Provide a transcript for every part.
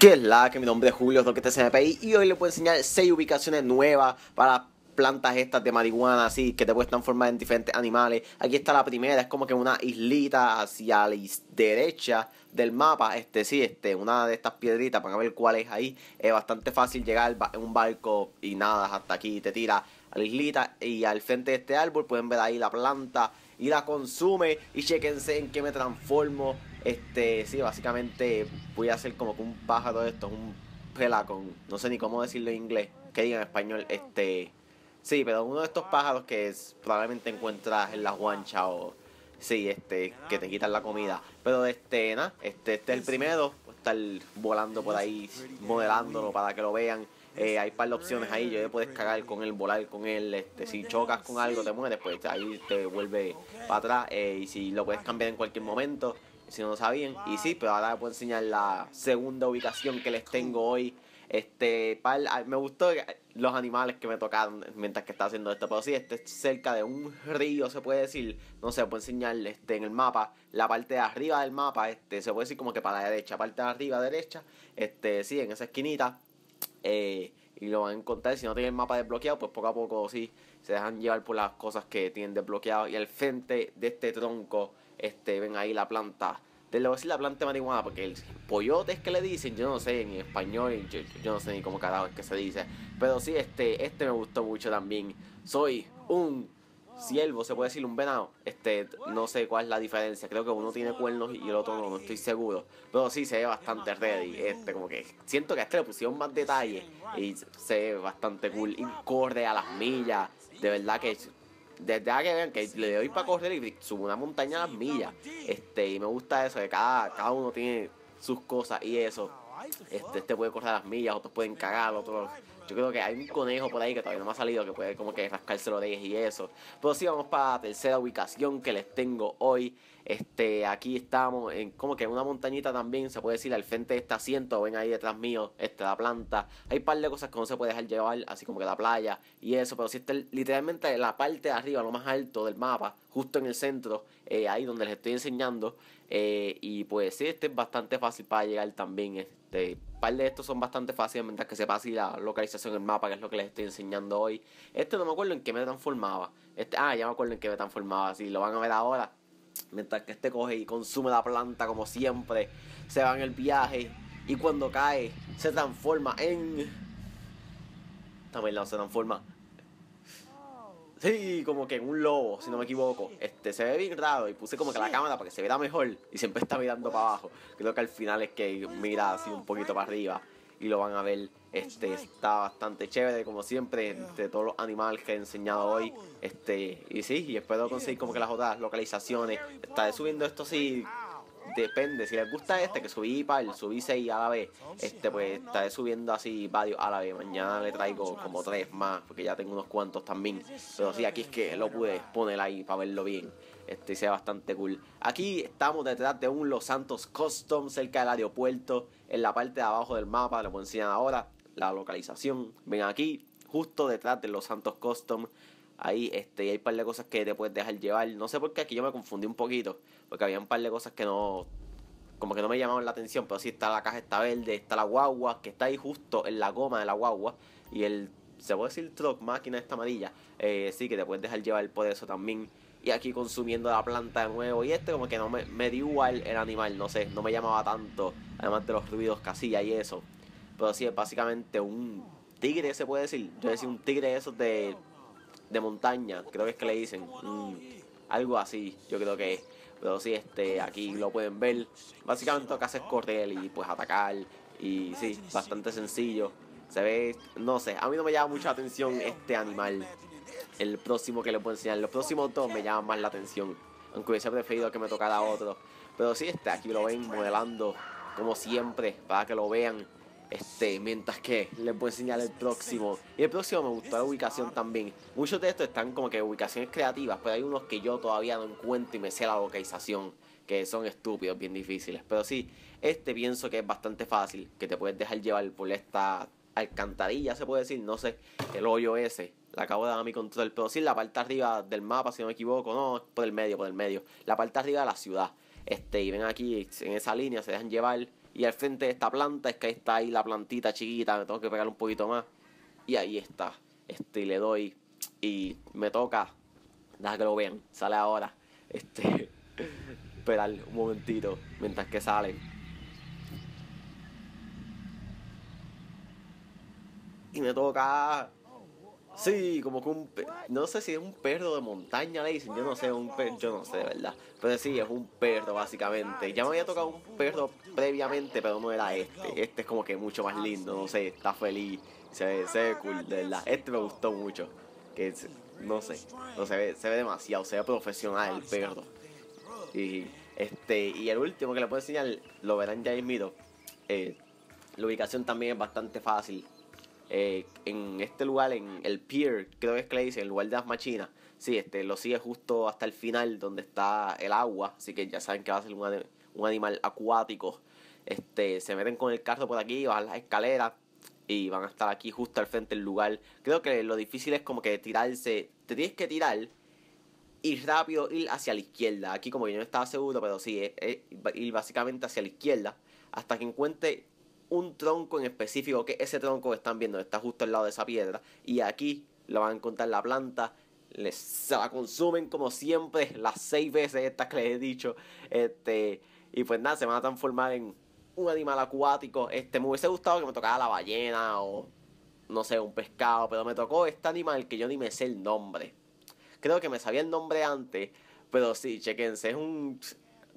¿Qué es la que? Mi nombre es Julio Roquete CMPI y hoy les voy a enseñar 6 ubicaciones nuevas para plantas estas de marihuana, así que te puedes transformar en diferentes animales. Aquí está la primera, es como que una islita hacia la derecha del mapa, una de estas piedritas para ver cuál es ahí. Es bastante fácil llegar en un barco y nada, hasta aquí te tira a la islita y al frente de este árbol pueden ver ahí la planta y la consume y chequense en qué me transformo. Básicamente voy a hacer como que un pájaro de estos, un pelacón, no sé ni cómo decirlo en inglés, que diga en español, sí, pero uno de estos pájaros que probablemente encuentras en la guancha o, sí, que te quitan la comida, pero este es el primero, voy a estar volando por ahí, modelándolo para que lo vean. Hay un par de opciones ahí, yo puedes cagar con él, volar con él, si chocas con algo te mueres, pues ahí te vuelve para atrás, y si lo puedes cambiar en cualquier momento, si no lo sabían. Y sí, pero ahora les puedo enseñar la segunda ubicación que les tengo hoy. Me gustó los animales que me tocaron mientras que estaba haciendo esto, pero sí, es cerca de un río, se puede decir, no sé, puedo enseñar en el mapa, la parte de arriba del mapa, se puede decir como que para la derecha, parte de arriba derecha, sí, en esa esquinita. Y lo van a encontrar. Si no tienen el mapa desbloqueado, pues poco a poco sí se dejan llevar por las cosas que tienen desbloqueado. Y al frente de este tronco, ven ahí la planta. Te lo voy a decir la planta de marihuana, porque el pollote es que le dicen, yo no sé en español, yo no sé ni cómo carajo es que se dice. Pero sí, me gustó mucho también. Soy un ciervo, se puede decir, un venado. No sé cuál es la diferencia. Creo que uno tiene cuernos y el otro no, no estoy seguro. Pero sí se ve bastante ready. Como que siento que a le pusieron más detalle y se ve bastante cool. Y corre a las millas. De verdad que desde que vean que le doy para correr y subo una montaña a las millas. Y me gusta eso, que cada uno tiene sus cosas y eso. Puede correr a las millas, otros pueden cagar, otros. Yo creo que hay un conejo por ahí que todavía no me ha salido, que puede como que rascarse los orejas y eso. Pero sí, vamos para la tercera ubicación que les tengo hoy. Aquí estamos en como que en una montañita también, se puede decir, al frente de este asiento. Ven ahí detrás mío, la planta. Hay un par de cosas que no se puede dejar llevar, así como que la playa y eso. Pero sí está literalmente en la parte de arriba, lo más alto del mapa, justo en el centro, ahí donde les estoy enseñando. Y pues sí, es bastante fácil para llegar también. Par de estos son bastante fáciles mientras que se pase la localización del mapa, que es lo que les estoy enseñando hoy. No me acuerdo en qué me transformaba. Ya me acuerdo en qué me transformaba. Si lo van a ver ahora. Mientras que coge y consume la planta como siempre. Se va en el viaje. Y cuando cae, se transforma en. También se transforma. Sí, como que en un lobo, si no me equivoco. Se ve bien raro y puse como que la cámara para que se vea mejor y siempre está mirando para abajo. Creo que al final es que mira así un poquito para arriba y lo van a ver. Está bastante chévere como siempre de todos los animales que he enseñado hoy. Y sí, y espero conseguir como que las otras localizaciones. Estaré subiendo esto así. Depende, si les gusta que subí 6 a la vez, pues estaré subiendo así varios a la vez. Mañana le traigo como 3 más, porque ya tengo unos cuantos también. Pero sí, aquí es que lo pude poner ahí para verlo bien. Sea bastante cool. Aquí estamos detrás de un Los Santos Custom, cerca del aeropuerto, en la parte de abajo del mapa. Les voy a enseñar ahora la localización. Ven aquí, justo detrás de Los Santos Custom. Ahí hay un par de cosas que te puedes dejar llevar. No sé por qué aquí yo me confundí un poquito, porque había un par de cosas que no, como que no me llamaban la atención. Pero sí está la caja, está verde, está la guagua, que está ahí justo en la goma de la guagua. Y se puede decir truck, máquina esta amarilla. Sí, que te puedes dejar llevar por eso también. Y aquí consumiendo la planta de nuevo. Y como que no me dio igual el animal, no sé, no me llamaba tanto. Además de los ruidos que hacía y eso. Pero sí, es básicamente un tigre, se puede decir. Yo decía un tigre de esos de montaña, creo que es que le dicen. Algo así, yo creo que es. Pero sí, aquí lo pueden ver. Básicamente lo que hace es correr y pues atacar. Y sí, bastante sencillo. Se ve, no sé, a mí no me llama mucha atención este animal. El próximo que les puedo enseñar, los próximos dos me llaman más la atención. Aunque hubiese preferido que me tocara otro. Pero sí, aquí lo ven modelando como siempre, para que lo vean. Mientras que les voy a enseñar el próximo. Y el próximo me gustó la ubicación también. Muchos de estos están como que ubicaciones creativas, pero hay unos que yo todavía no encuentro y me sé la localización, que son estúpidos, bien difíciles. Pero sí, pienso que es bastante fácil, que te puedes dejar llevar por esta alcantarilla, se puede decir, no sé, el hoyo ese. La acabo de dar a mi control, pero sí, la parte arriba del mapa, si no me equivoco, no, por el medio. La parte arriba de la ciudad. Y ven aquí, en esa línea se dejan llevar. Y Y al frente de esta planta es que está ahí la plantita chiquita, me tengo que pegar un poquito más. Y ahí está. Y le doy. Y me toca. Deja que lo vean. Sale ahora. Esperar un momentito. Mientras que sale. Y me toca. Sí, como que no sé si es un perro de montaña, le dicen. Yo no sé, yo no sé de verdad. Pero sí, es un perro básicamente. Ya me había tocado un perro previamente, pero no era este. Este es como que mucho más lindo, no sé, está feliz. Se ve cool, de verdad. Este me gustó mucho. No sé, no se ve demasiado, se ve profesional el perro. Y y el último que le puedo enseñar, lo verán ya mismito. La ubicación también es bastante fácil. En este lugar, en el pier, creo que es que le dicen, el lugar de las machinas. Sí, lo sigue justo hasta el final donde está el agua, así que ya saben que va a ser un animal acuático. Se meten con el carro por aquí, bajan las escaleras y van a estar aquí justo al frente del lugar. Creo que lo difícil es como que tirarse, te tienes que tirar y rápido ir hacia la izquierda. Aquí como que yo no estaba seguro, pero sí, es ir básicamente hacia la izquierda hasta que encuentre un tronco en específico, que ese tronco que están viendo está justo al lado de esa piedra. Y aquí lo van a encontrar la planta. Se la consumen como siempre, las 6 veces estas que les he dicho. Y pues nada, se van a transformar en un animal acuático. Me hubiese gustado que me tocara la ballena o no sé, un pescado, pero me tocó este animal que yo ni me sé el nombre. Creo que me sabía el nombre antes, pero sí, chequense, es un...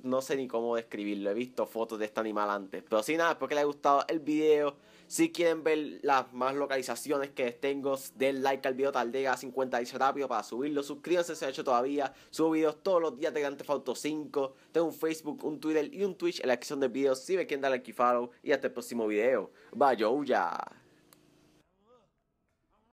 No sé ni cómo describirlo, he visto fotos de este animal antes. Pero sí, nada, espero que les haya gustado el video. Si quieren ver las más localizaciones que tengo, den like al video, tardega 50 días rápido para subirlo. Suscríbanse si no han hecho todavía. Subo videos todos los días de Grand Theft Auto 5. Tengo un Facebook, un Twitter y un Twitch en la descripción del video. Si me quieren dar like y follow. Y hasta el próximo video. Bye, yo ya.